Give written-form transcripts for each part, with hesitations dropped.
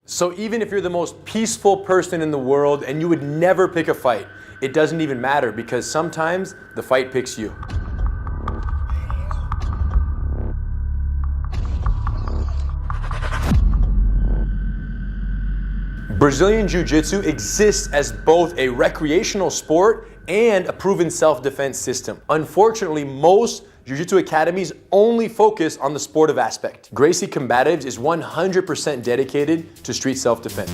So even if you're the most peaceful person in the world and you would never pick a fight, it doesn't even matter because sometimes the fight picks you. Brazilian Jiu-Jitsu exists as both a recreational sport and a proven self-defense system. Unfortunately, most Jiu-Jitsu academies only focus on the sportive aspect. Gracie Combatives is 100% dedicated to street self-defense.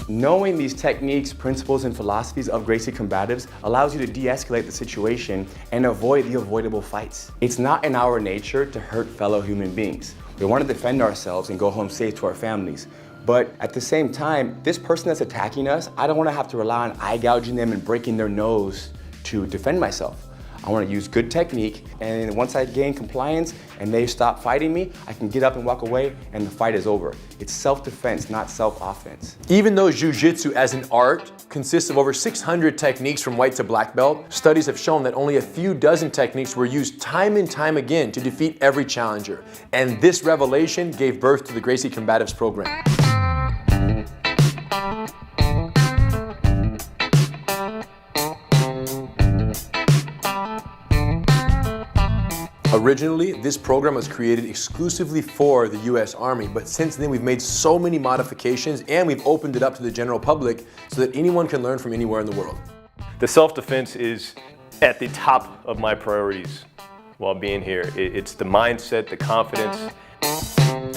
Knowing these techniques, principles, and philosophies of Gracie Combatives allows you to de-escalate the situation and avoid the avoidable fights. It's not in our nature to hurt fellow human beings. We want to defend ourselves and go home safe to our families. But at the same time, this person that's attacking us, I don't want to have to rely on eye gouging them and breaking their nose to defend myself. I want to use good technique, and once I gain compliance and they stop fighting me, I can get up and walk away and the fight is over. It's self-defense, not self-offense. Even though Jiu-Jitsu as an art consists of over 600 techniques from white to black belt, studies have shown that only a few dozen techniques were used time and time again to defeat every challenger. And this revelation gave birth to the Gracie Combatives program. Originally, this program was created exclusively for the US Army, but since then we've made so many modifications and we've opened it up to the general public so that anyone can learn from anywhere in the world. The self-defense is at the top of my priorities while being here. It's the mindset, the confidence.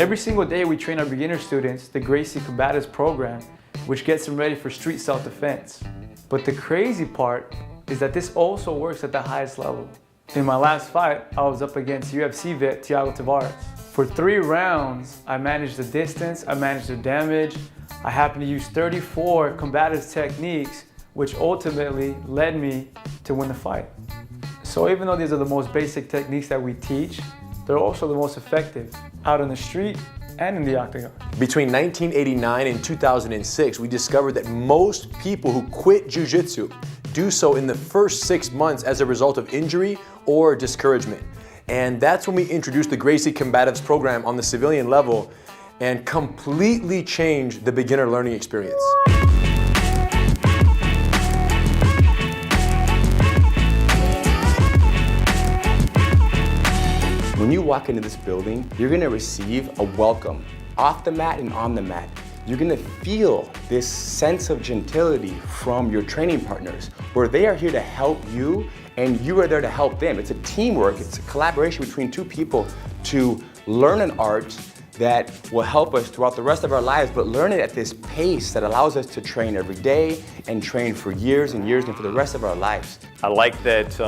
Every single day we train our beginner students the Gracie Combatives program, which gets them ready for street self-defense. But the crazy part is that this also works at the highest level. In my last fight, I was up against UFC vet Thiago Tavares. For 3 rounds, I managed the distance, I managed the damage. I happened to use 34 combatives techniques, which ultimately led me to win the fight. So even though these are the most basic techniques that we teach, they're also the most effective out on the street and in the octagon. Between 1989 and 2006, we discovered that most people who quit Jiu-Jitsu do so in the first 6 months as a result of injury or discouragement. And that's when we introduced the Gracie Combatives program on the civilian level and completely changed the beginner learning experience. When you walk into this building, you're going to receive a welcome off the mat and on the mat. You're going to feel this sense of gentility from your training partners, where they are here to help you and you are there to help them. It's a teamwork, it's a collaboration between 2 people to learn an art that will help us throughout the rest of our lives, but learn it at this pace that allows us to train every day and train for years and years and for the rest of our lives. I like that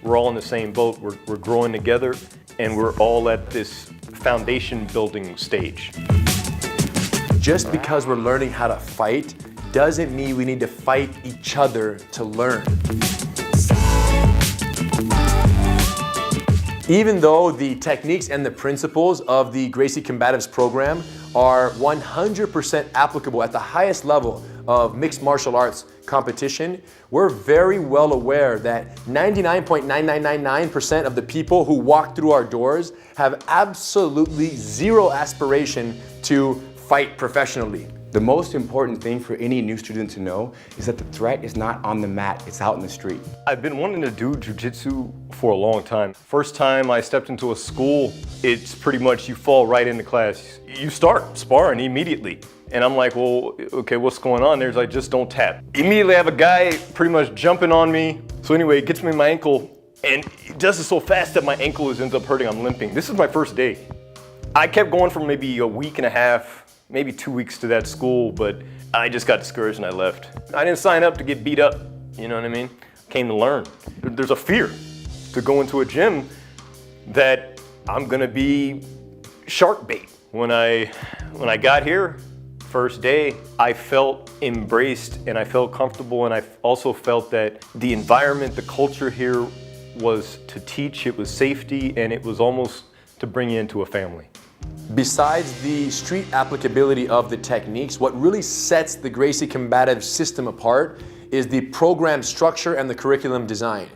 we're all in the same boat, we're growing together, and we're all at this foundation building stage. Just because we're learning how to fight doesn't mean we need to fight each other to learn. Even though the techniques and the principles of the Gracie Combatives program are 100% applicable at the highest level of mixed martial arts competition, we're very well aware that 99.9999% of the people who walk through our doors have absolutely zero aspiration to fight professionally. The most important thing for any new student to know is that the threat is not on the mat, it's out in the street. I've been wanting to do jiu-jitsu for a long time. First time I stepped into a school, it's pretty much you fall right into class. You start sparring immediately. And I'm like, well, okay, what's going on? There's like, just don't tap. Immediately I have a guy pretty much jumping on me. So anyway, it gets me in my ankle and he does it so fast that my ankle ends up hurting, I'm limping. This is my first day. I kept going for maybe a week and a half, maybe 2 weeks to that school, but I just got discouraged and I left. I didn't sign up to get beat up, you know what I mean? I came to learn. There's a fear to go into a gym that I'm gonna be shark bait. When I got here, first day, I felt embraced and I felt comfortable, and I also felt that the environment, the culture here was to teach, it was safety, and it was almost to bring you into a family. Besides the street applicability of the techniques, what really sets the Gracie Combatives system apart is the program structure and the curriculum design.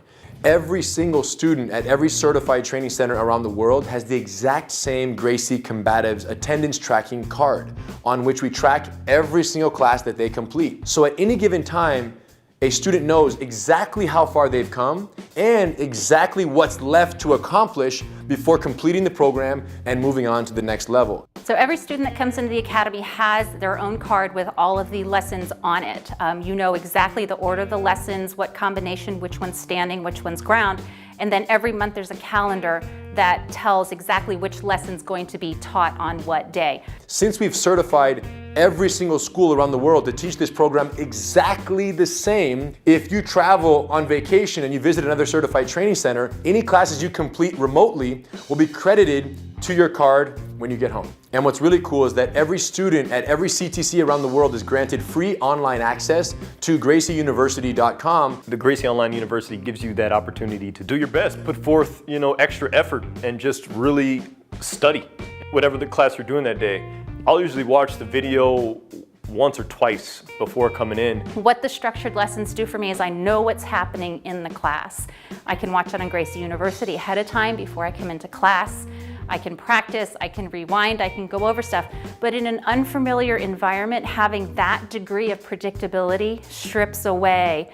Every single student at every certified training center around the world has the exact same Gracie Combatives attendance tracking card on which we track every single class that they complete. So at any given time, a student knows exactly how far they've come and exactly what's left to accomplish before completing the program and moving on to the next level. So every student that comes into the academy has their own card with all of the lessons on it. You know exactly the order of the lessons, what combination, which one's standing, which one's ground, and then every month there's a calendar that tells exactly which lesson's going to be taught on what day. Since we've certified every single school around the world to teach this program exactly the same, if you travel on vacation and you visit another certified training center, any classes you complete remotely will be credited to your card when you get home. And what's really cool is that every student at every CTC around the world is granted free online access to gracieuniversity.com. The Gracie Online University gives you that opportunity to do your best, put forth, extra effort and just really study whatever the class you're doing that day. I'll usually watch the video once or twice before coming in. What the structured lessons do for me is I know what's happening in the class. I can watch it on Gracie University ahead of time before I come into class. I can practice, I can rewind, I can go over stuff. But in an unfamiliar environment, having that degree of predictability strips away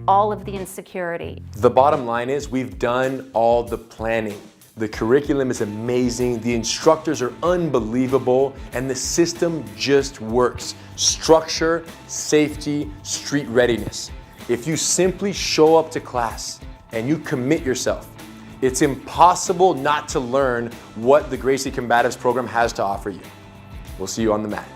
all of the insecurity. The bottom line is we've done all the planning. The curriculum is amazing, the instructors are unbelievable, and the system just works. Structure, safety, street readiness. If you simply show up to class and you commit yourself, it's impossible not to learn what the Gracie Combatives program has to offer you. We'll see you on the mat.